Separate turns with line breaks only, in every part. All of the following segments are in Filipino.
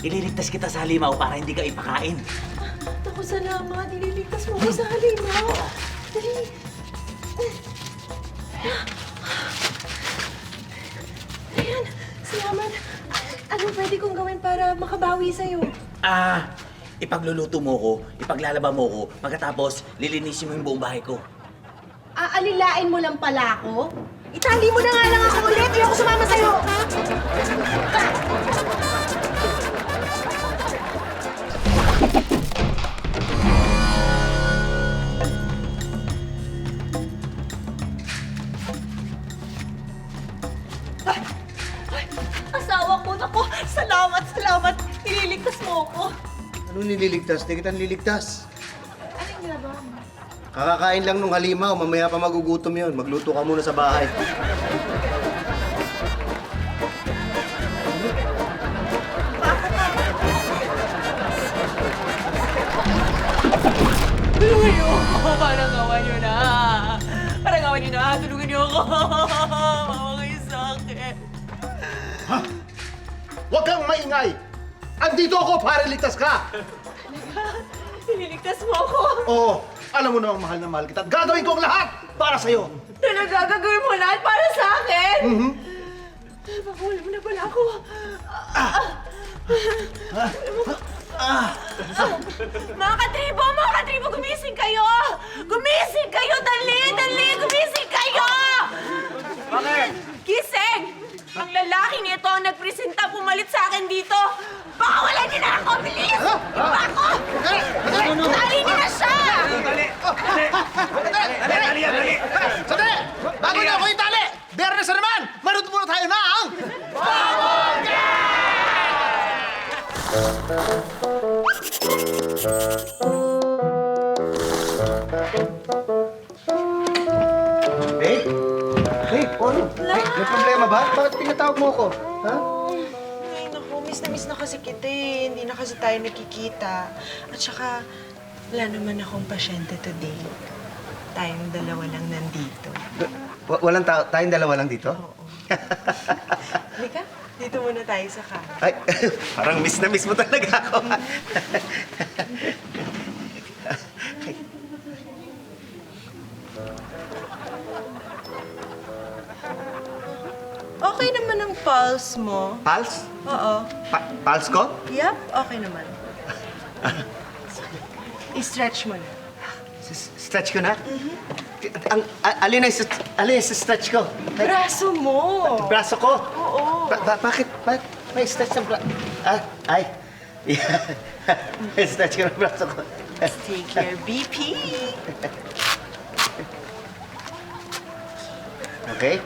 Ililigtas kita sa halimaw para hindi ka ipakain.
Naku, salamat. Ililigtas mo ko sa halimaw. Dali. Ayan, salamat. Anong pwede kong gawin para makabawi sa'yo?
Ipagluluto mo ko, ipaglalaba mo ko, pagkatapos lilinisin mo yung buong bahay ko.
Aalilain mo lang pala ako? Itali mo na nga lang ako ulit. Ayoko sumama sa'yo. Asawa ko, naku. Salamat, salamat. Nililigtas mo ako.
Anong nililigtas? Di kita nililigtas.
Anong ginagawa mo?
Kakakain lang nung halimaw, mamaya pa magugutom yun. Magluto ka muna sa bahay.
Tulungan niyo ako! Parang gawa niyo na! Parang gawa niyo na! Tulungan niyo ako! Mawa kayo sa akin!
Ha? Huwag kang maingay! Andito ako para ligtas ka!
Nililigtas mo ako!
Oo, alam mo namang mahal na mahal kita at gagawin ko ang lahat para sa'yo!
Talaga, gagawin mo lahat para sa akin? Pakawala mo na pala ako. Mga katribo, gumising kayo! Gumising kayo! Dali, dali! Gumising kayo!
Bakit?
Gising! Ang lalaking ito ang nagpresenta pumalit sa akin dito! Pakawalan niyo na ako! Bilis! Iba ako! Dali niyo na siya!
Dali!
Sandali! Bago na ako itali! Bernes na naman! Maruto muna tayo na ang...
Babe? Babe, ano? May problema ba? Bakit pinatawag mo ako? Ha?
Ay, naku, miss na kasi kita eh. Hindi na kasi tayo nakikita. At saka, wala naman akong pasyente today. Tayong dalawa lang nandito.
Walang tao, tayong dalawa lang dito?
Oo. Halika, dito muna tayo sa kama.
Ay, parang miss na miss mo talaga ako.
Okay naman ang pulse mo.
Pulse?
Oo.
Pulse ko?
Yup, okay naman. I-stretch mo na.
Stretch ko na? Alin yung stretch ko?
Braso mo!
Braso ko?
Oo.
Bakit may stretch ng braso? Ay. Stretch ko ng braso ko.
Take your BP.
Okay?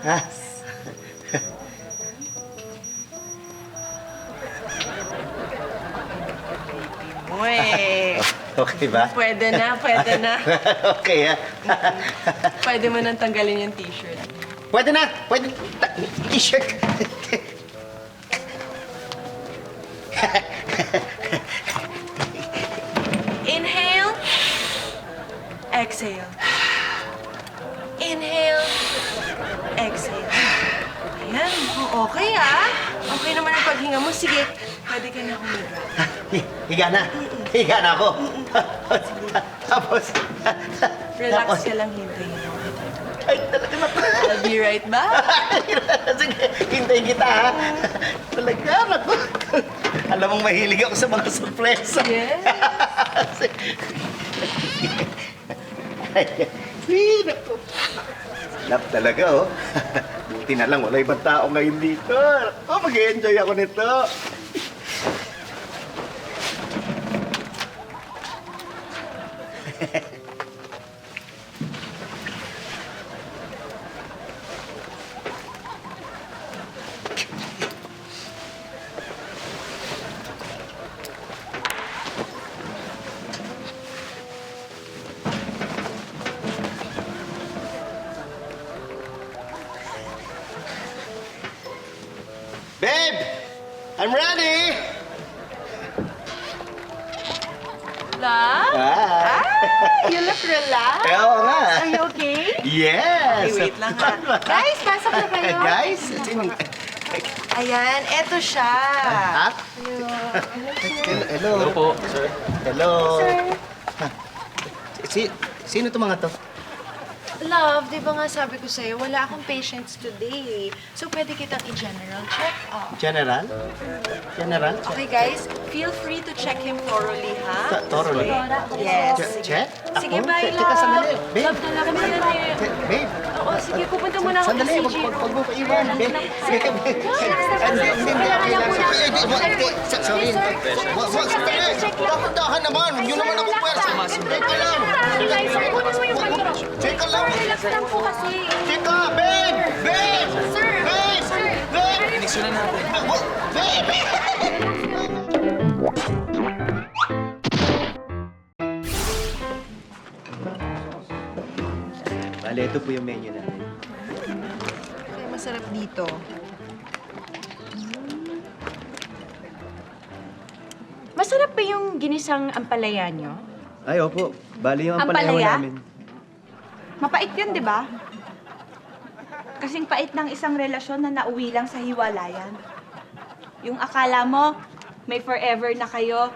Ha?
Uy!
Okay ba?
Pwede na, pwede na.
Okay, ha?
Pwede mo nang tanggalin yung t-shirt.
Pwede na! Pwede! T-shirt!
Inhale. Exhale. Inhale. Exhale. Ayan. Okay ah. Okay naman ang paghinga mo. Sige, pwede ka na humiga.
Higa na! Higa na ako! Tapos...
Relax ka lang, hintayin mo.
Ay, talaga na.
I'll be right back.
Sige, hintayin kita, ha? Talaga, naku. Alam mong mahilig ako sa mga sorpresa.
Yes.
Ay, naku. Love talaga, oh. Buti na lang, wala ibang tao ngayon dito. Oh, mag-enjoy ako nito. Babe! I'm ready!
Love?
Ah!
You look relaxed.
Oo nga.
Are you okay?
Yes!
Hey, wait lang ha.
Guys, pasok na kayo.
Guys,
Ayan, eto siya.
ha? Hello. Hello po, sir. Hello. Sino to mga to?
Love, di ba nga sabi ko sa'yo, wala akong patients today. So, pwede kitang i-general check up.
General? General?
Okay, guys, feel free to check him thoroughly, ha?
Thoroughly.
Yes.
Check?
Sige,
Ako?
bye,
Teka, sandali.
love.
Babe.
Love, dala kami na rin.
Babe.
Oo, sige, pupunta muna ako
Sandali,
kay
wag
CJ.
wag mo ko iwan. Babe. Hindi, sorry. Dahan naman. Yun naman ako pwersa. Teka lang. Teka lang.
Relax lang po kasi.
Teka, babe! Babe!
Sir!
Babe!
Sir!
Babe!
Inisyon na natin.
Babe! Bale, ito po yung menu natin.
Kaya masarap dito.
Masarap ba yung ginisang ampalaya nyo?
Ay, opo. Bali yung
Ampalaya?
ampalayaw namin.
Mapait yun, di ba? Kasing pait ng isang relasyon na nauwi lang sa hiwalayan. Yung akala mo, may forever na kayo.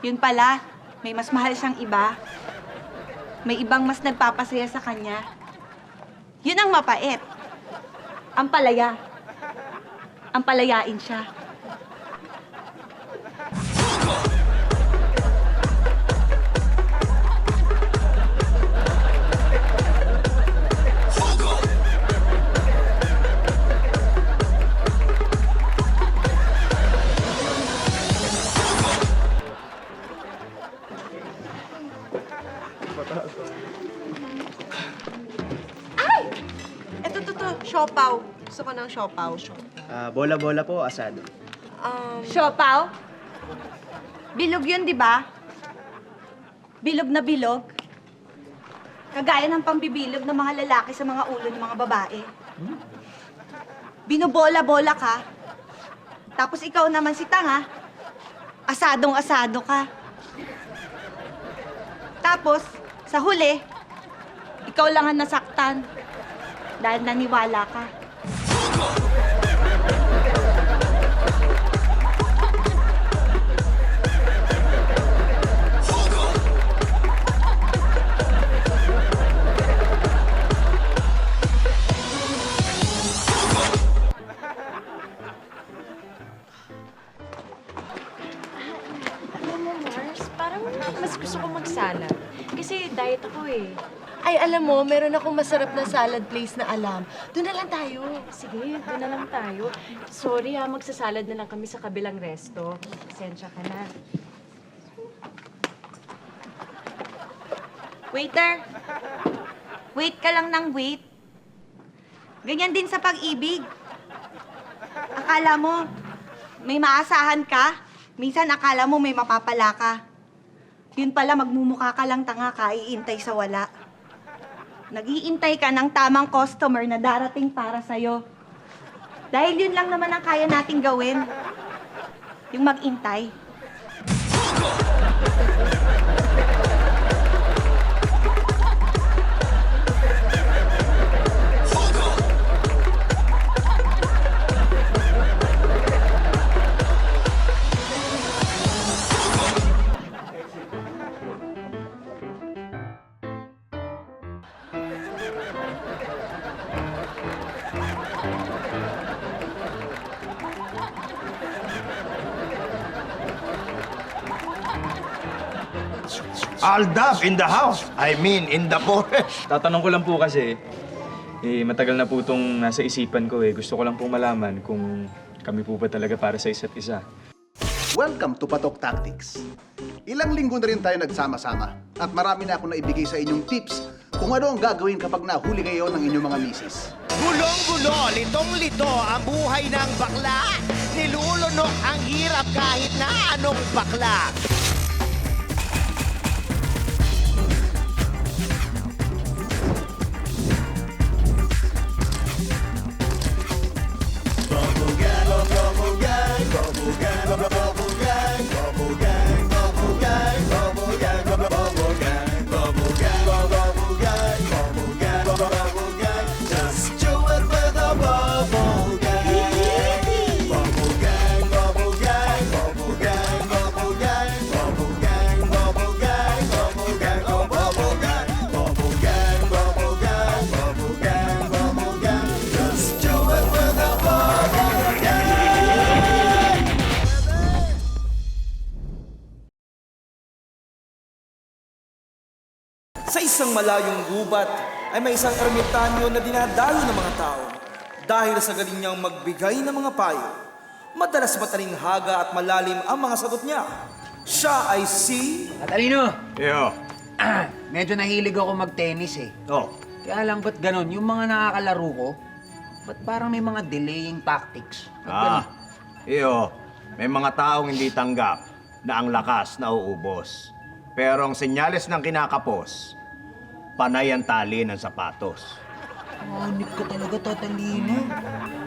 Yun pala, may mas mahal siyang iba. May ibang mas nagpapasaya sa kanya. Yun ang mapait. Ang palaya. Ang palayain siya.
Eto, siopaw. Gusto ko ng siopaw.
Bola-bola po, asado.
Siopaw? Bilog yun, di ba? Bilog na bilog. Kagaya ng pambibilog ng mga lalaki sa mga ulo ng mga babae. Binobola-bola ka. Tapos ikaw naman si tanga. Asadong-asado ka. Tapos, sa huli, ikaw lang ang nasaktan. Dahil naniwala ka.
Alam mo, Mars, parang mas gusto ko magsalad. Kasi diet ako eh.
Ay, alam mo, meron akong masarap na salad place na alam. Doon na lang tayo.
Sige, doon na lang tayo. Sorry ha, magsasalad na lang kami sa kabilang resto. Pasensya ka na.
Waiter! Wait ka lang ng wait. Ganyan din sa pag-ibig. Akala mo, may maasahan ka. Minsan akala mo may mapapala ka. Yun pala, magmumukha ka lang tanga ka, iintay sa wala. Nag-iintay ka ng tamang customer na darating para sa'yo. Dahil yun lang naman ang kaya nating gawin. Yung mag-intay.
Aldab in the house. I mean, in the forest.
Tatanong ko lang po kasi, matagal na po itong nasa isipan ko eh. Gusto ko lang po malaman kung kami po ba talaga para sa isa't isa.
Welcome to Patok Tactics. Ilang linggo na rin tayo nagsama-sama at marami na ako naibigay sa inyong tips kung ano ang gagawin kapag nahuli kayo ng inyong mga misis.
Gulong-gulo, litong-lito ang buhay ng bakla. Nilulunok ang hirap kahit na anong bakla.
Sa isang malayong gubat ay may isang ermitanyo na dinadayo ng mga tao. Dahil sa galing niyang magbigay ng mga payo, madalas matalinghaga at malalim ang mga sagot niya. Siya ay si...
Tatalino,
Yo.
medyo nahilig ako mag-tennis eh.
Oh.
Kaya lang ba't ganon? Yung mga nakakalaro ko, ba't parang may mga delaying tactics?
Iyo, may mga taong hindi tanggap na ang lakas nauubos. Pero ang senyales ng kinakapos, panay ang tali ng sapatos.
Manip ka talaga, Tatalino.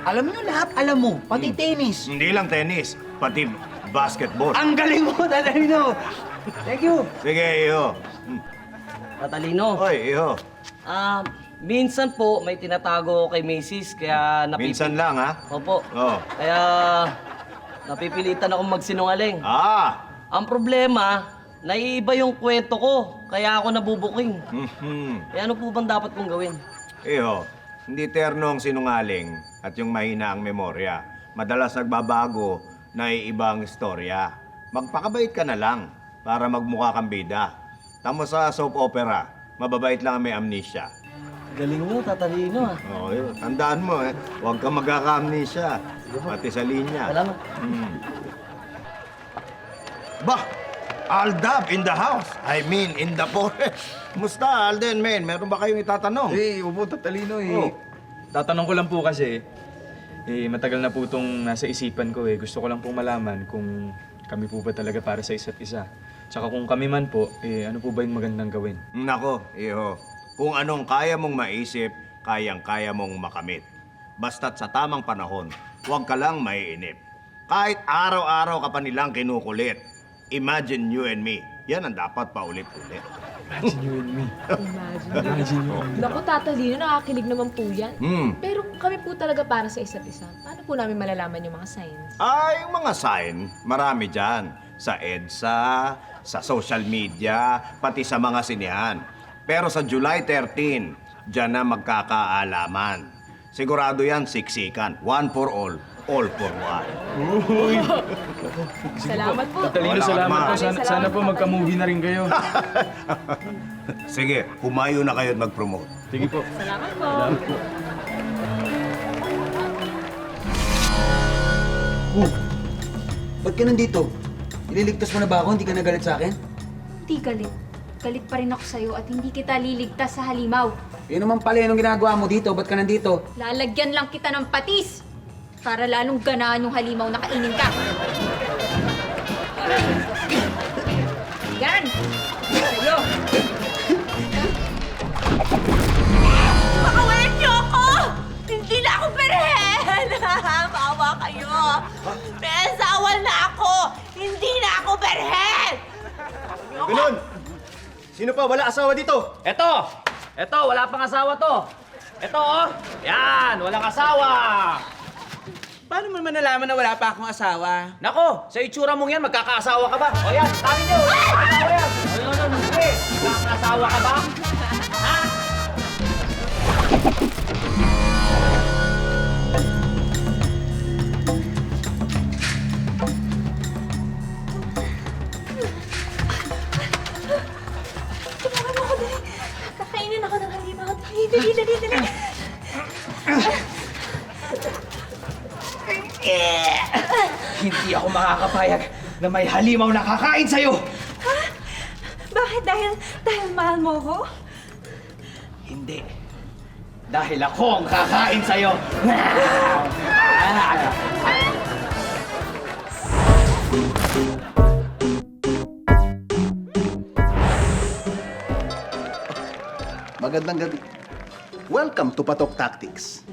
Alam nyo lahat, alam mo, pati tennis.
Hindi lang tennis, pati basketball.
Ang galing mo, Tatalino! Thank you!
Sige, iyo.
Tatalino.
Hoy, iyo.
Minsan po may tinatago kay Macy's kaya
Minsan lang, ha?
Opo.
Oh.
Kaya napipilitan akong magsinungaling.
Ah!
Ang problema, naiiba yung kwento ko kaya ako nabubuking. Kaya ano po bang dapat kong gawin?
Iyo, hindi terno ang sinungaling at yung mahina ang memorya. Madalas nagbabago na iibang istorya. Magpakabait ka na lang para magmukha kang bida. Tamo sa soap opera, mababait lang ang may amnesia.
Galing mo, Tatalino ah.
Oo, yun. Tandaan mo huwag kang magkaka-amnesia. Pati sa linya.
Salamat.
Bah! Aldab in the house. I mean, in the forest. Musta, Alden, men? Meron ba kayong itatanong?
Upo, Tatalino Tatanong ko lang po kasi, matagal na po itong nasa isipan ko Gusto ko lang po malaman kung kami po ba talaga para sa isa't isa. Tsaka kung kami man po, ano po ba yung magandang gawin?
Nako, iho. Kung anong kaya mong maisip, kayang-kaya mong makamit. Basta't sa tamang panahon, huwag ka lang maiinip. Kahit araw-araw ka pa nilang kinukulit. Imagine you and me. Yan ang dapat paulit-ulit.
Imagine you and me. Imagine you and me.
Naku, Tatalino, nakakilig naman po yan.
Pero
Pero kami po talaga para sa isa't isa. Paano po namin malalaman yung mga signs?
Ay, yung mga sign, marami dyan. Sa EDSA, sa social media, pati sa mga sinehan. Pero sa July 13, dyan na magkakaalaman. Sigurado yan, siksikan. One for all for one.
Salamat po.
Tatalino, salamat po. Sana po magka-movie na rin kayo.
Sige, humayo na kayo at mag-promote.
Sige po.
Salamat po.
Ba't ka nandito? Ililigtas mo na ba ako? Hindi ka nagalit sa akin?
Hindi galit. Galit pa rin ako sa'yo at hindi kita liligtas sa halimaw.
Yun naman pala yung ginagawa mo dito. Ba't ka nandito?
Lalagyan lang kita ng patis para lalong ganaan yung halimaw na kainin ka. Yan! Sa'yo!
Pakawalan niyo ako! Hindi na ako berhen! Maawa kayo! May asawa na ako! Hindi na ako berhen!
Ganun! Sino pa wala asawa dito?
Eto, wala pang asawa to. Eto, oh. Yan, walang asawa.
Paano mo naman nalaman na wala pa akong asawa?
Nako, sa itsura mong yan, magkakaasawa ka ba? O yan, sabi niyo, asawa yan. Ano, sige, magkakaasawa ka ba? Ha?
Tulungan mo ako, dali. Kakainin ako ng halimaw. Dali.
Hindi ako makakapayag na may halimaw na kakain sa'yo!
Ha? Bakit? Dahil mahal mo ako?
Hindi. Dahil ako ang kakain sa'yo!
Magandang gabi. Welcome to Patok Tactics.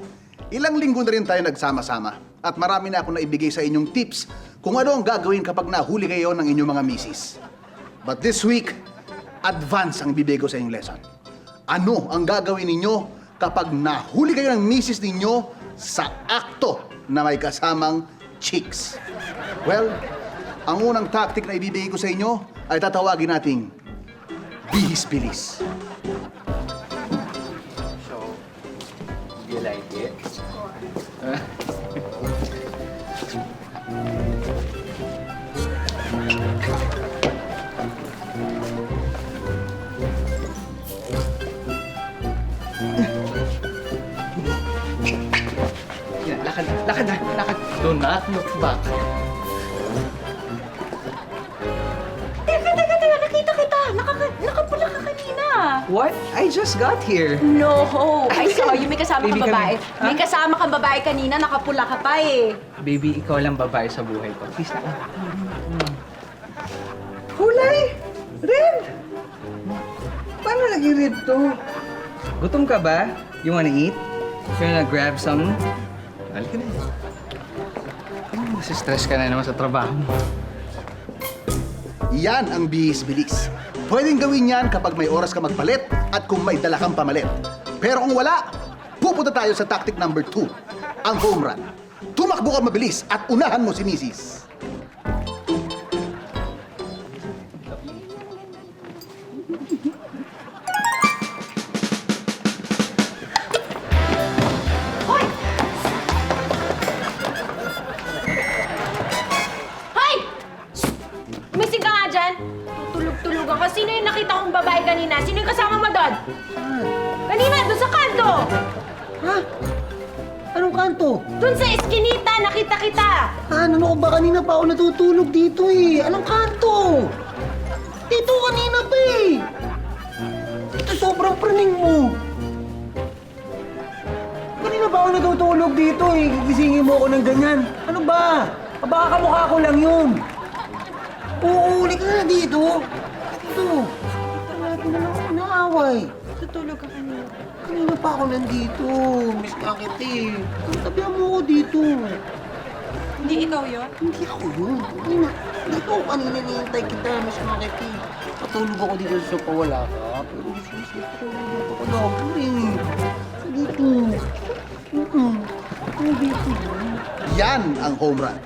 Ilang linggo na rin tayo nagsama-sama at marami na ako naibigay sa inyong tips kung ano ang gagawin kapag nahuli kayo ng inyong mga misis. But this week, advance ang ibibigay ko sa inyong lesson. Ano ang gagawin ninyo kapag nahuli kayo ng misis ninyo sa akto na may kasamang chicks? Well, ang unang tactic na ibibigay ko sa inyo ay tatawagin nating bihis-bilis.
You like it? Lakad na, lakad. Do not look back.
Teka, nakita kita. Nakapula ka kanina.
What? I just got here.
No, I saw you. May kasama
Baby,
kang babae.
kami.
May kasama kang babae kanina, nakapula ka pa eh.
Baby, ikaw lang babae sa buhay ko. Please, lakad. Kulay! Red! Paano naging red to? Gutom ka ba? You wanna eat? You wanna grab some? Halika na. Nasistress ka na naman sa trabaho mo.
Yan ang bihis-bilis. Pwedeng gawin yan kapag may oras ka magpalit at kung may dala kang pamalit. Pero kung wala, pupunta tayo sa tactic number 2, ang home run. Tumakbo ka mabilis at unahan mo si Mrs.
Hoy! Umising ka nga dyan. Tutulog-tulugan ka. Sino yung nakita kong babae kanina? Sino yung kasama mo doon? Kanina, doon sa kanto.
Ha? Anong kanto?
Doon sa eskinita, nakita kita.
Ano ko ba? Kanina pa ako natutulog dito eh. Anong kanto? Dito kanina pa eh. Ito sobrang praning mo. Kanina pa ako natutulog dito eh. Gigisingin mo ako ng ganyan. Ano ba? Baka kamukha ko lang yun. Oo, uli ka na dito. Dito. Dito na lang ako inaaway.
Tutulog ka kanina.
Kanina pa ako nandito. Miss Kakit eh. Tabihan mo ako dito.
Hindi ikaw yun?
Hindi ako yun. Kanina, dito ako kanina nihintay kita, Miss Kakit eh. Patulog ako dito sa sopa, wala ka. Pero patulog ako lang. Dito. Dito.
Yan ang home run.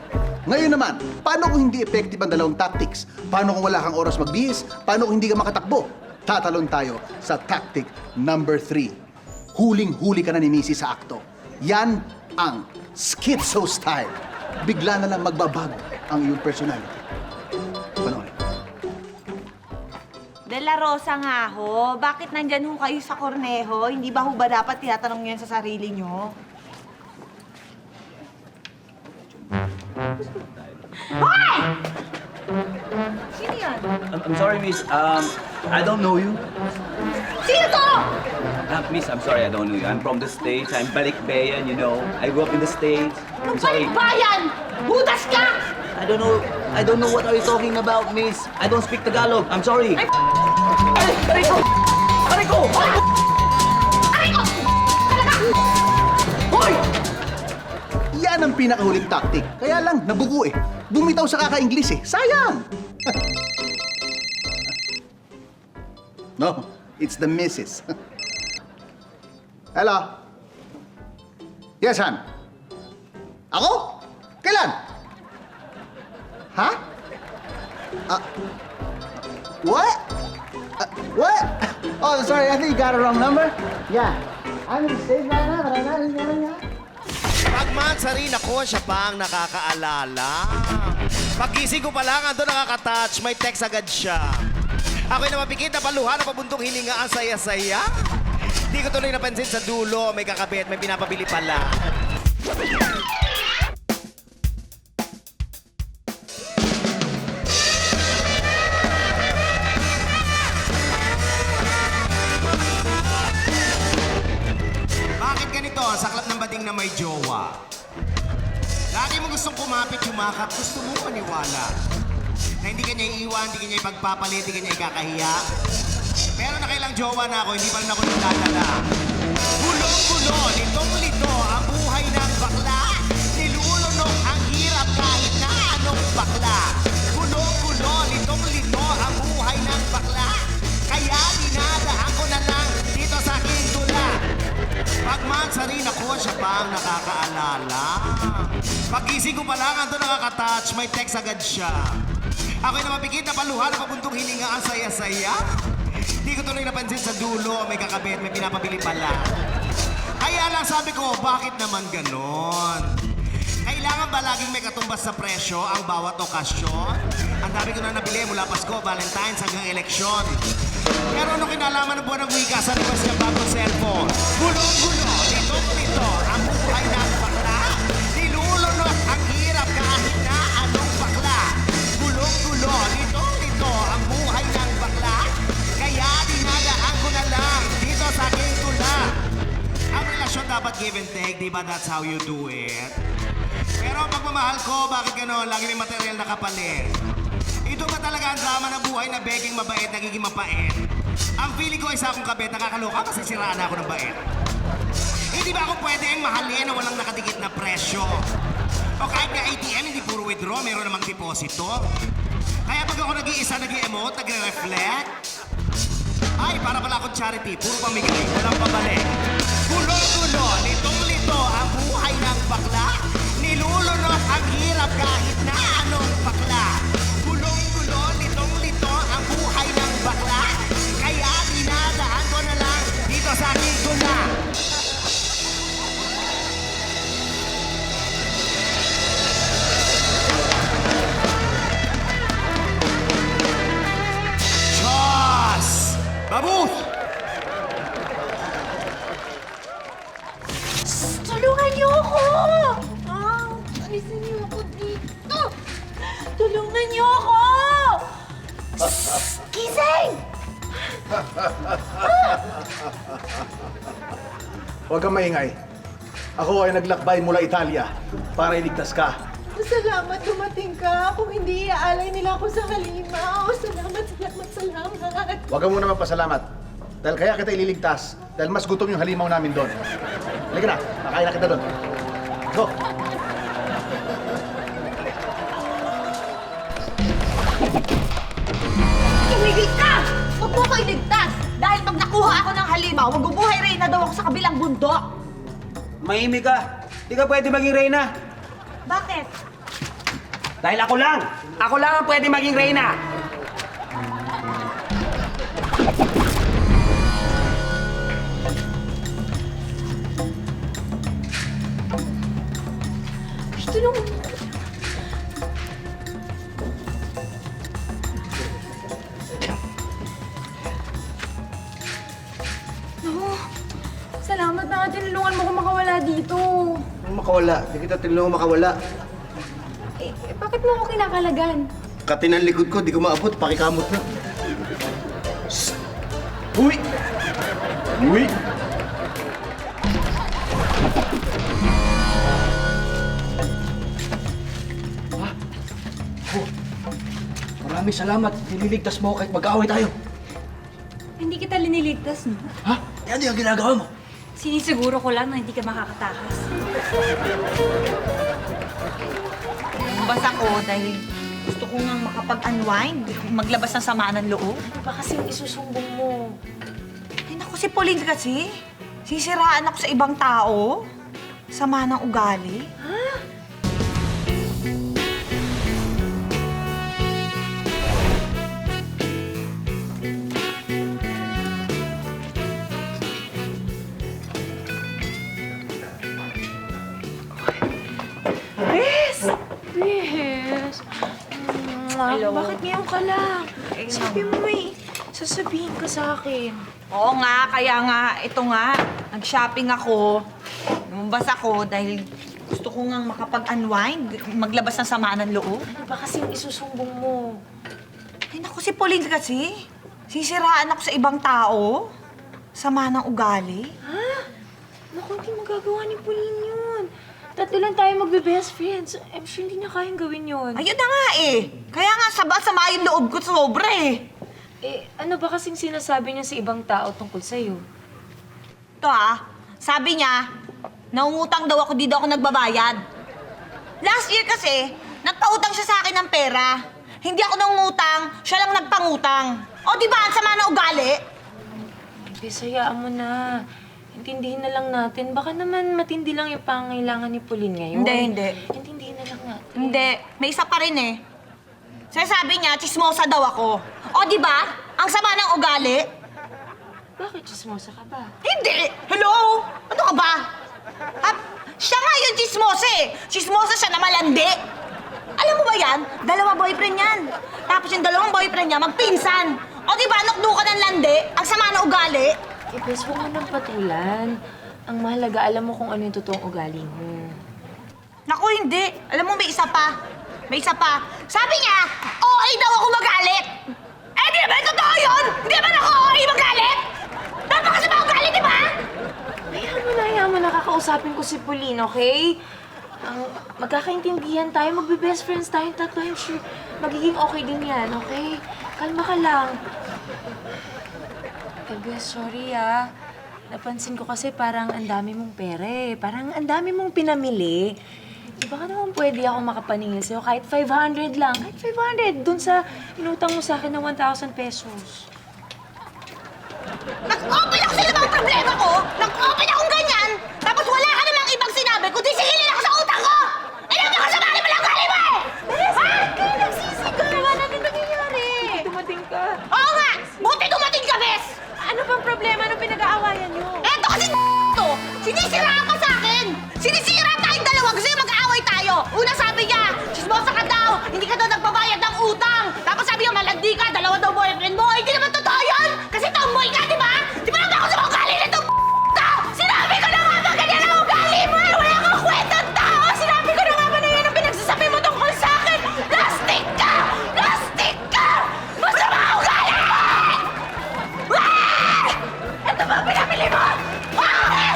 Ngayon naman, paano kung hindi effective ang dalawang tactics? Paano kung wala kang oras magbihis? Paano kung hindi ka makatakbo? Tatalon tayo sa tactic number 3. Huling-huli ka na ni Missy sa akto. Yan ang schizo style. Bigla na lang magbabago ang iyong personality. Panoorin.
De La Rosa nga ho. Bakit nandyan ho kayo sa Cornejo? Hindi ba ho ba dapat tinatanong yan sa sarili nyo? Hoy! Sino yan?
I'm sorry, miss. I don't know you.
Sino to?
Miss, I'm sorry, I don't know you. I'm from the States. I'm Balikbayan, you know. I grew up in the States. I'm sorry.
Balikbayan! Butas ka!
I don't know what are you talking about, miss. I don't speak Tagalog. I'm sorry. Aray ko! Aray ko!
Aray ko! Talaga!
Hoy!
Yan ang pinakahuling tactic. Kaya lang, nabugo eh. Bumitaw sa kaka-Ingles eh. Sayang! No, it's the missus. Hello? Yes, hon? Ako? Kailan? Ha? What? What? Oh, sorry, I think you got a wrong number. Yeah. I'm in the States right now, but I'm not in Canada.
Pagmansa rin ako, siya pa ang nakakaalala. Pagising ko pa lang, ando nakaka-touch, may text agad siya. Ako'y napapikit na paluha na pabuntong hininga ang saya-saya. Di ko tuloy napansin sa dulo, may kakabit, may pinapabili pala. Bakit ganito? Saklap ng bading na may jowa. Lagi mo gustong kumapit, yumakap, gusto mo maniwala. Na hindi kanya iiwan, hindi kanya ipagpapalit, hindi kanya ikakahiya. Pero nakailang jowa na ako, hindi pa rin ako nagdadala. Gulong-gulo, litong-lito ang buhay ng bakla. Nilulunok ang hirap kahit na anong bakla. Gulong-gulo, litong-lito ang buhay ng bakla. Kaya dinadaan ko na lang dito sa aking tula. Pagmansa rin ako, siya pa ang nakakaalala. Pagising ko pa lang, ando nakaka-touch, may text agad siya. Ako'y napapikit na paluha na pabuntong hininga ang saya-saya. Di ko tuloy napansin sa dulo, may kakabit, may pinapabili pala. Kaya lang sabi ko, bakit naman ganon? Kailangan ba laging may katumbas sa presyo ang bawat okasyon? Ang dami ko na nabili mula Pasko, Valentine's hanggang eleksyon. Pero nung kinalaman ng buwan ng wika sa request ng bagong cellphone, gulong-gulo, litong-lito ang buhay ng bakla. give and take, di ba that's how you do it? Pero ang pagmamahal ko, bakit gano'n? Lagi may material na kapalit. Ito ba talaga ang drama ng buhay na begging mabait, nagiging mapait? Ang feeling ko isa akong kabet, nakakaloka kasi siraan ako ng bait. Hindi ba ako pwedeng mahalin na walang nakadikit na presyo? O kahit nga ATM, hindi puro withdraw, meron namang deposito. Kaya pag ako nag-iisa, nag-i-emote, nagre-reflect, ay, para pala akong charity, puro pamigay, walang pabalik. Gulo-gulo, litong-lito ang buhay ng bakla. Nilulunok ang hirap kahit na anong bakla. Gulong-gulo, litong-lito ang buhay ng bakla. Kaya dinadaan ko na lang dito sa aking tula. Diyos! Babush!
Tulungan niyo ako! Alisin niyo ako dito! Tulungan niyo ako! Gising!
Huwag kang maingay. Ako ay naglakbay mula Italia para iligtas ka.
Salamat dumating ka. Kung hindi, iaalay nila ako sa halimaw. Salamat.
Huwag ka muna magpasalamat. Dahil kaya kita ililigtas. Dahil mas gutom yung halimaw namin doon. Halika na, makain na kita doon. Go!
Tumigil ka! Huwag mo ako iligtas! Dahil pag nakuha ako ng halimaw, magbubuhay Reyna daw ako sa kabilang bundok.
Mahimik ka. Di ka pwede maging Reyna.
Bakit?
Dahil ako lang. Ako lang ang pwede maging Reyna.
Tulungan niyo. Salamat na tinulungan mo ko makawala dito.
Anong makawala? Di kita tinulungan makawala.
Bakit mo ako kinakalagan?
Kati ng likod ko, di ko maabot. Pakikamot na. Uy! Uy! Maraming salamat. Nililigtas mo ako kahit mag-aaway tayo.
Hindi kita liniligtas, no?
Ha? Ano yung ginagawa mo?
Sinisiguro ko lang na hindi ka makakatakas.
Bas ako dahil gusto ko nang makapag-unwind, maglabas ng sama ng loob.
Ano ba kasing isusumbong mo?
Ay naku, si Pauline kasi. Sisiraan ako sa ibang tao. Sama ng ugali.
Yes!
Hello.
Bakit ngayon ka lang? Sabi mo may sasabihin ka sa akin.
Oo nga, kaya nga, ito nga, nag-shopping ako. Lumabas ako dahil gusto ko nang makapag-unwind, maglabas ng sama ng loob.
Ano ba kasing isusumbong mo?
Ay naku, si Pauline kasi. Sisiraan ako sa ibang tao. Sama ng ugali.
Naku, hindi magagawa ni Pauline yun. Tatlo lang tayo magbe-best friends. I'm sure hindi niya kayang gawin yun.
Ayun na nga eh. Kaya nga, sama yung loob ko sobra eh.
Ano ba kasing sinasabi niya sa ibang tao tungkol sa'yo?
Ito sabi niya, naungutang daw ako, di daw ako nagbabayad. Last year kasi, nagpautang siya sa akin ng pera. Hindi ako nangungutang, siya lang nagpangutang. O di ba, ang sama na ugali?
Bes, hayaan mo na. Intindihin na lang natin. Baka naman matindi lang yung pangailangan ni Pauline ngayon.
Hindi.
Intindihin na lang natin.
Hindi, may isa pa rin eh. Sabi niya, chismosa daw ako. O di ba, ang sama ng ugali?
Bakit chismosa ka ba?
Hindi! Hello? Ano ka ba? Siya nga yung chismosa eh. Chismosa siya na malandi. Alam mo ba yan? 2 boyfriend yan. Tapos yung 2 boyfriend niya, magpinsan. O di ba, nukdukan ng landi, ang sama ng ugali?
Bes, huwag mo nang patulan. Ang mahalaga, alam mo kung ano yung totoong ugali mo.
Naku, hindi. Alam mo, may isa pa. May isa pa. Sabi niya, OA daw ako magalit. Eh, di ba totoo yun? Hindi ba ako OA magalit? Napakasama ugali, di ba?
Hayaan mo na, nakakausap kakausapin ko si Pauline, okay? Magkakaintindihan tayo, magbe-best friends tayo tatlo. I'm sure magiging okay din yan, okay? Kalma ka lang. Bebe, sorry Napansin ko kasi parang ang dami mong pera eh. Parang ang dami mong pinamili. Baka naman pwede ako makapaningil sa'yo kahit 500 lang. Kahit 500 dun sa inutang mo sa akin ng 1,000 pesos.
Nag-open ako sila mga problema ko! Nag-open akong ganyan! Tapos wala ka namang ibang sinabi kundi sihilin ako sa utang ko! Eh, napakasama naman ang gali mo eh! Ha?
Kaya nagsisigawan. Ano nangyayari? Dumating ka.
Oo nga! Buti dumating ka, bes!
Ano bang problema? Anong pinag-aawayan niyo?
Eto kasi to! Sinisiraan ka sa akin! Sinisira tayong dalawa! Gusto niya mag-aaway tayo! Una sabi niya, chismosa ka daw! Hindi ka daw nagbabayad ng utang! Tapos sabi niya, malandi ka! Dalawa daw boyfriend mo! Hindi naman totoo yun! Kasi tomboy ka, di ba? Di ba naman ako sa mga ugali nito to? Sinabi ko na nga ba ganyan ang ugali mo eh! Wala kang kwentang tao! Sinabi ko na nga ba na yan ang pinagsasabi mo tungkol sa akin! Plastic ka! Plastic ka! Masama ang ugali mo! Ah! Ito ba ang pinamili mo? Ah!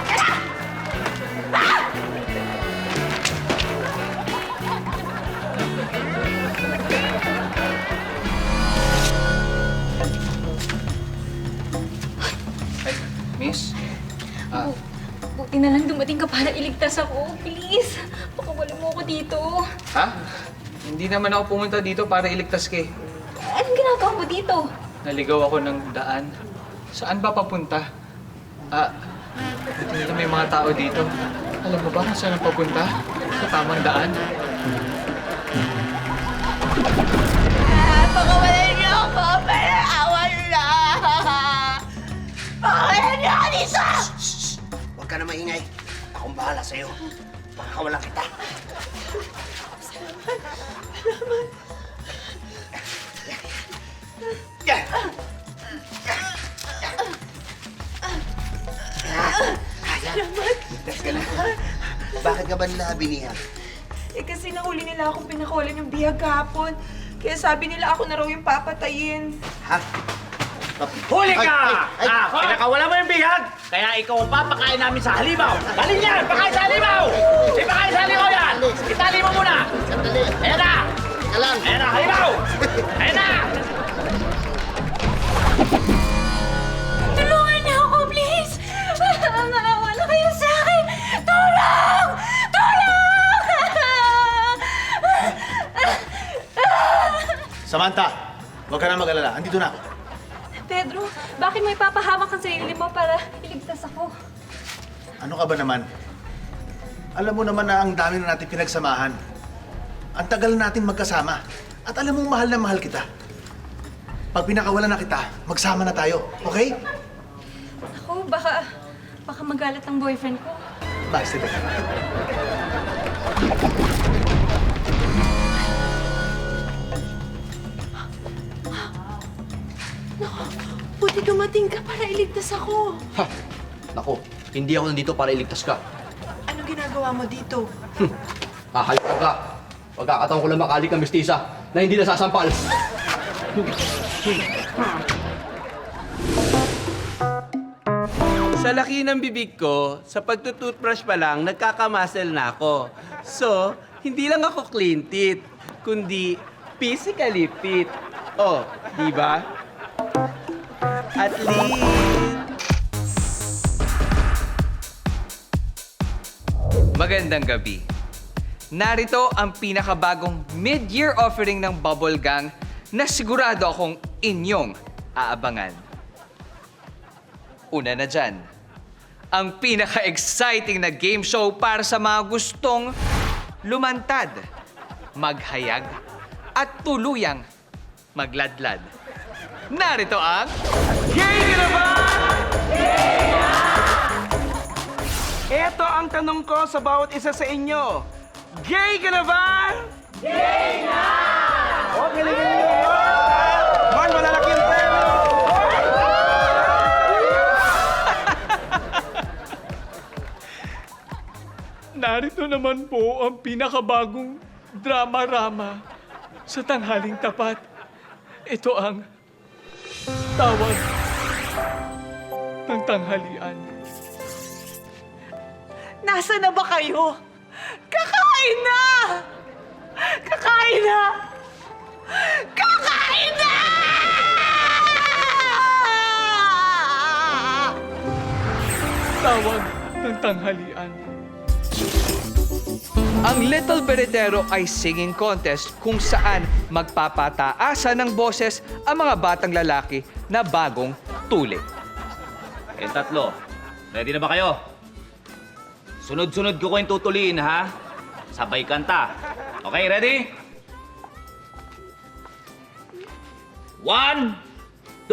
Tara! Ah!
Miss?
Buti na lang dumating ka para iligtas ako. Please, pakawala mo ako dito.
Ha? Hindi naman ako pumunta dito para iligtas ka eh.
Anong ginagawa mo dito?
Naligaw ako ng daan. Saan ba papunta? Buti nila may mga tao dito. Alam mo ba kung saan ang papunta? Sa tamang daan?
Pakawalan niyo ako! Pero awan na! Pakawalan niyo ako dito!
Huwag ka na maingay. Akong bahala sa'yo. Makakawalan kita. Bakit ka ba nila binihan?
Eh kasi nahuli nila akong pinakawalan yung bihag kahapon. Kaya sabi nila ako na raw yung papatayin.
Ha?
Huli ka! Pinakawala mo yung bihag! Kaya ikaw ang papakain namin sa halimaw! Dali niyan! Pakain sa halimaw! Ipakain sa halimaw yan! Itali mo muna!
Sandali.
Ayan na!
Teka lang.
Ayan na! Halimaw! Ayan na!
Tulungan niyo ako, please! Maawa na kayo sa akin! Tulong! Tulong!
Samantha, huwag ka na mag-alala. Andito na ako.
Pedro, bakit mo ipapahamak ang sarili mo para iligtas ako?
Ano ka ba naman? Alam mo naman na ang dami na natin pinagsamahan. Ang tagal na natin magkasama. At alam mong mahal na mahal kita. Pag pinakawalan na kita, magsama na tayo. Okay?
Ako, baka magalit ang boyfriend ko.
Basta ka.
Buti dumating ka para iligtas ako.
Ha! Naku, hindi ako nandito para iligtas ka.
Ano ginagawa mo dito?
Kahalik ka. Pagkakataon ko lang makalik ang mestiza na hindi nasasampal.
Sa laki ng bibig ko, sa pagtutoothbrush pa lang, nagkakamuscle na ako. So, hindi lang ako clean teeth, kundi physically fit. Oh, di ba? At least...
Magandang gabi. Narito ang pinakabagong mid-year offering ng Bubble Gang na sigurado akong inyong aabangan. Una na dyan, ang pinaka-exciting na game show para sa mga gustong lumantad, maghayag, at tuluyang magladlad. Narito ang
Gay ka na ba? Ito ang tanong ko sa bawat isa sa inyo. Gay ka na ba? Gay na! O, galingan niyo! Man, malalaki yung premyo!
Narito naman po ang pinakabagong drama-rama sa tanghaling tapat. Ito ang tawag ng tanghalian.
Nasaan na ba kayo? Kakain na! Kakain na! Kakain na!
Tawag ng tanghalian. Ang Little Beretero ay singing contest kung saan magpapataasan ng boses ang mga batang lalaki na bagong tuli.
Kayong tatlo, ready na ba kayo? Sunod-sunod ko kayong tutuliin, ha? Sabay kanta. Okay, ready? 1, 2,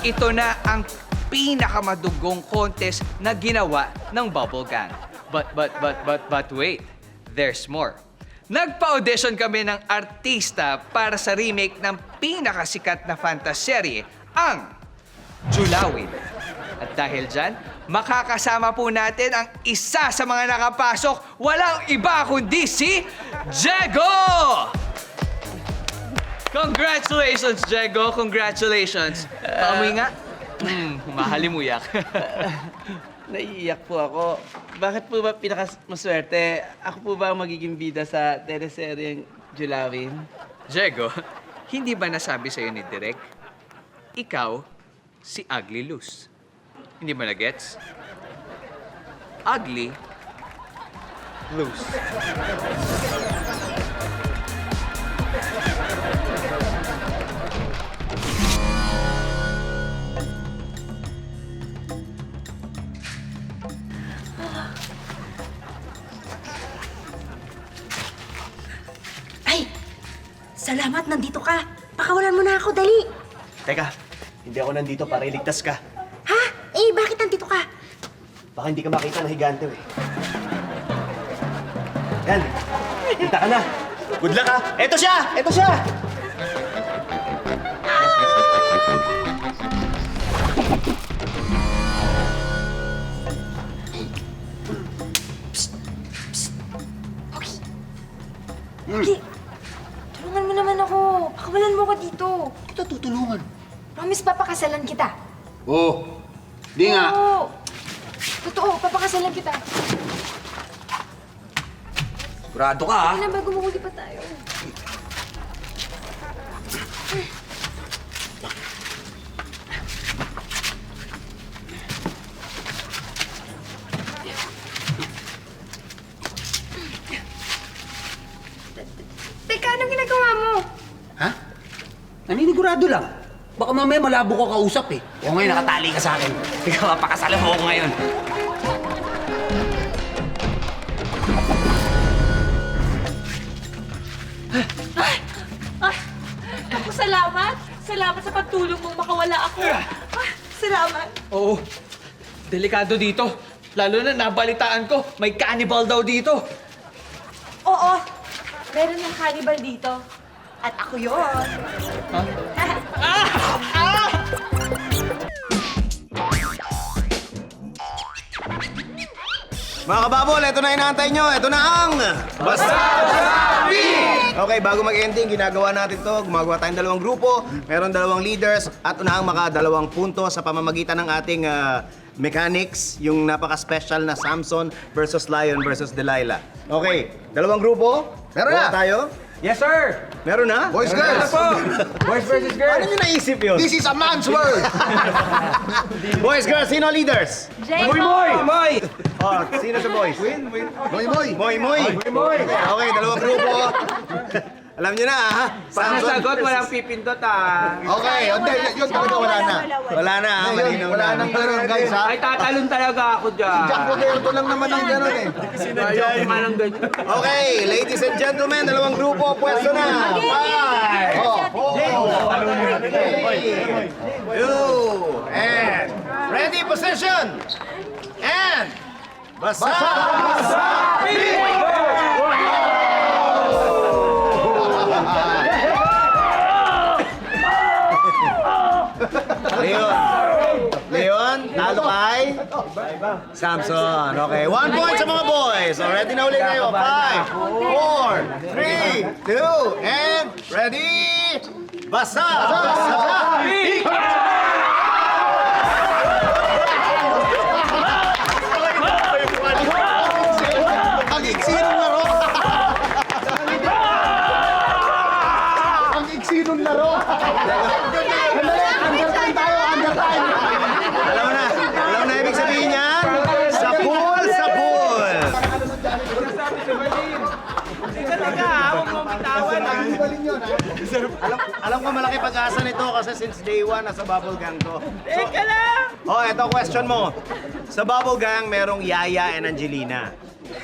Ito na ang pinakamadugong contest na ginawa ng Bubble Gang. But wait, there's more. Nagpa-audition kami ng artista para sa remake ng pinakasikat na fantasy, ang Julawin. At dahil dyan, makakasama po natin ang isa sa mga nakapasok, walang iba kundi si Jego! Congratulations, Jego! Congratulations! Paamoy nga. Mahalimuyak.
Naiiyak po ako. Bakit po ba pinakamaswerte? Ako po ba ang magiging bida sa teleseryeng Julawin?
Jego, hindi ba nasabi sa'yo ni Direk? Ikaw, si Ugly Luz. Hindi ba na-gets? Ugly Luz.
Ay! Salamat, nandito ka. Pakawalan mo na ako, dali.
Teka, hindi ako nandito para iligtas ka.
Ha? Eh, bakit nandito ka?
Baka hindi ka makita ng higante, eh. Yan, punta ka na. Good luck, ha? Eto siya! Eto siya!
Okay. Tulungan mo naman ako. Pakawalan mo ko dito.
Kita tutulungan.
Promise, papakasalan kita.
Oh, di nga.
Oo. Totoo, papakasalan kita.
Sigurado ka, ha?
Kailan ba gumuhuli pa tayo? Teka, anong ginagawa mo?
Ha? Naninigurado lang. Baka mamaya malabo ko kausap eh.
O ngayon, nakatali ka sa akin. Ikaw, papakasalan mo ako ngayon.
Ako, salamat. Salamat sa pagtulong mong makawala ako. Salamat.
Oo. Delikado dito. Lalo na nabalitaan ko, may cannibal daw dito.
Oo. Meron ng cannibal dito. At ako yun.
Mga kababol, ito na inaantay nyo. Ito na ang... Basta Sabi! Okay, bago mag-ending, ginagawa natin to. Gumagawa tayong dalawang grupo, meron dalawang leaders, at unahang makadalawang punto sa pamamagitan ng ating mechanics, yung napaka-special na Samson versus Lion versus Delilah. Okay, dalawang grupo.
Meron na.
Gawa tayo.
Yes, sir!
Meron na?
Boys, girls.
Boys versus girls.
Paano nyo naisip yun?
This is a man's world.
Boys, girls, sino leaders?
Moy!
Oh, sino sa boys?
Moy, moy.
Moy! Okay, dalawang grupo. Alam nyo na, ha?
Paano sagot? Walang pipindot, ah.
Okay, yun talaga wala na.
Wala na, ha? Malinaw
Wala
na.
nang gano'n, guys, ha?
Ay, tatalon talaga ako dyan.
Jack Roberto lang naman ang gano'n, eh.
Ayoko nga ng ganyan.
Okay, ladies and gentlemen, dalawang grupo, pwesto na. 5, 4, 3, 2, and ready, position, and basta! Leon, talo kay Samson. Okay, 1 point sa mga boys. So, ready na ulit kayo. 5, 4, 3, 2, and ready?
Basa!
Ang iksi nung laro! Ang iksi nung laro! Undertime tayo, undertime!
Alam mo na ibig sabihin niyan? Sa pool, sa pool! Alam ko malaki pag-asa nito kasi since day one nasa bubble gang to.
Teka lang!
Oh, eto question mo. Sa bubble gang merong Yaya and Angelina.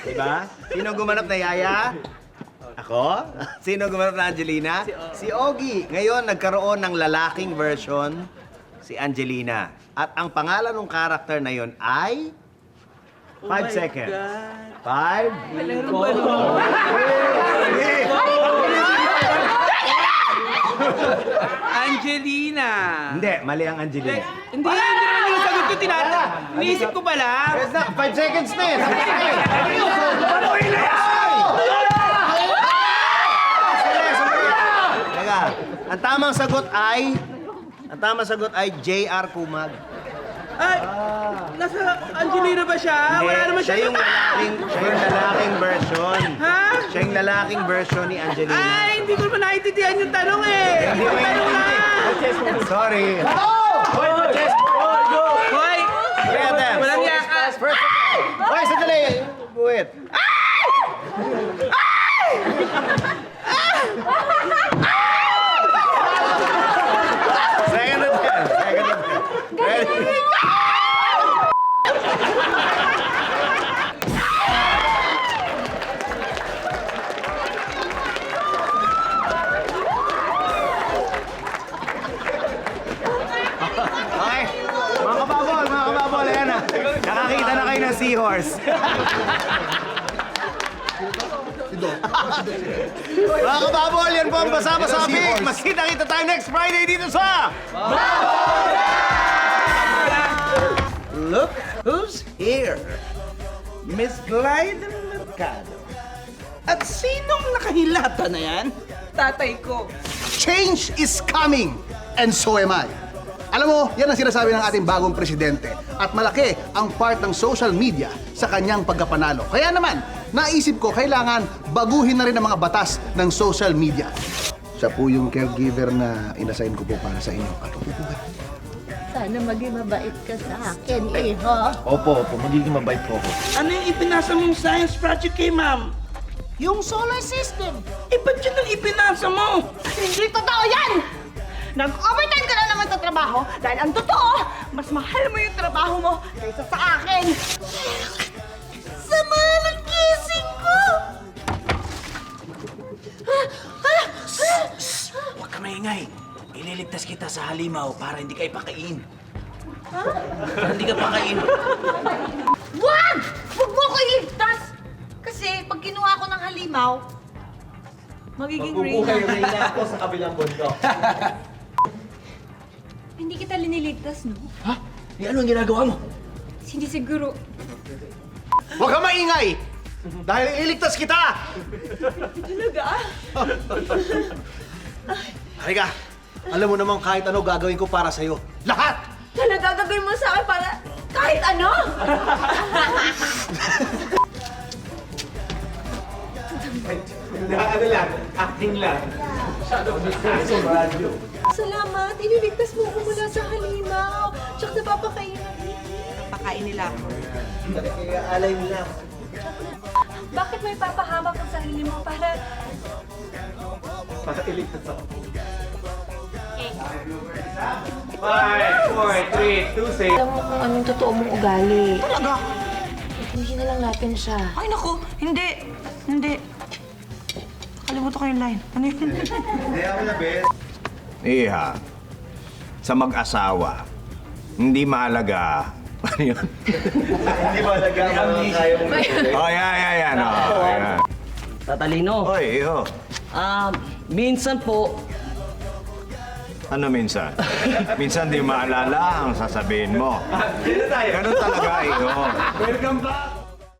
Diba? Sino gumanap na Yaya? Ako? Sino gumanap na Angelina? Si Ogie. Ngayon, nagkaroon ng lalaking version si Angelina. At ang pangalan ng karakter na yon ay... 5 seconds. 5.
Angelina!
Hindi, mali ang Angelina.
Hindi naman yung sagot ko iniisip ko pa lang.
5 seconds na eh. Teka, ang tamang sagot ay J.R. Kumag.
Ay! Nasa Angelina ba siya? Wala naman
siya yung lalaking version.
Ha?
Siya yung lalaking version ni Angelina.
Ay, hindi ko naman naiintindihan yung tanong eh.
Hindi mo
Tanong
Sorry.
Hoy! Walang yakas!
Hoy, sandali! Buwit. Second attempt. Ready? Okay. Mga kababol, ayan na. Nakakita na kayo ng seahorse. Mga kababol, yan po ang Basa-Basa Big. Magkita-kita tayo next Friday dito sa...
Look who's here. Miss Glyden Mercado. At sinong nakahilata na yan? Tatay ko.
Change is coming, and so am I. Alam mo, yan ang sinasabi ng ating bagong presidente. At malaki ang part ng social media sa kanyang pagkapanalo. Kaya naman, naisip ko kailangan baguhin na rin ang mga batas ng social media. Siya po yung caregiver na inassign ko po para sa inyo. Ano po ba?
Sana maging mabait ka sa akin, iho.
Opo, magiging mabait po ako.
Ano yung ipinasa mong science project kay ma'am?
Yung solar system.
Ba't yun ang ipinasa mo?
Hindi totoo yan! Nag-overtime ka na naman sa trabaho dahil ang totoo, mas mahal mo yung trabaho mo kaysa sa akin. Sama ng kissing ko!
Huwag ka maingay. Ililigtas kita sa halimaw para hindi ka ipakain. Para hindi ka pakain.
Wag! Huwag mo ko iligtas! Kasi pag kinuha ko ng halimaw, magiging Reyna.
ako sa kabilang bundok.
Hindi kita liniligtas, no?
Ha? Ano ang ginagawa mo?
Hindi siguro.
Huwag ka maingay! Dahil iligtas kita!
Talaga?
Halika! Alam mo naman kahit ano gagawin ko para sa'yo. Lahat!
Talaga gagawin mo sa akin para kahit ano?
Ano lang, acting lang.
Salamat, iniligtas mo ako mula sa halimaw. Tsaka napapakainin.
Pakain nila ako.
Kaya alay nila ako.
Bakit may papahamak ang sarili mo para...
Para iligtas ako. 5, 4, 3, 2, say.
Alam mo kung anong totoo mong ugali.
Talaga?
Hindi na lang natin siya.
Ay, naku. Hindi. Hindi. Kalimutan ko yung line. Ano yun?
Iha, sa mag-asawa, hindi mahalaga. Ano yun?
Hindi ba kaya mo?
Oh, yan. Oh, yan.
Tatalino.
Oy, iho.
Minsan po,
Ano minsan? Minsan di maalala ang sasabihin mo. Ganun talaga, iho.
Welcome back!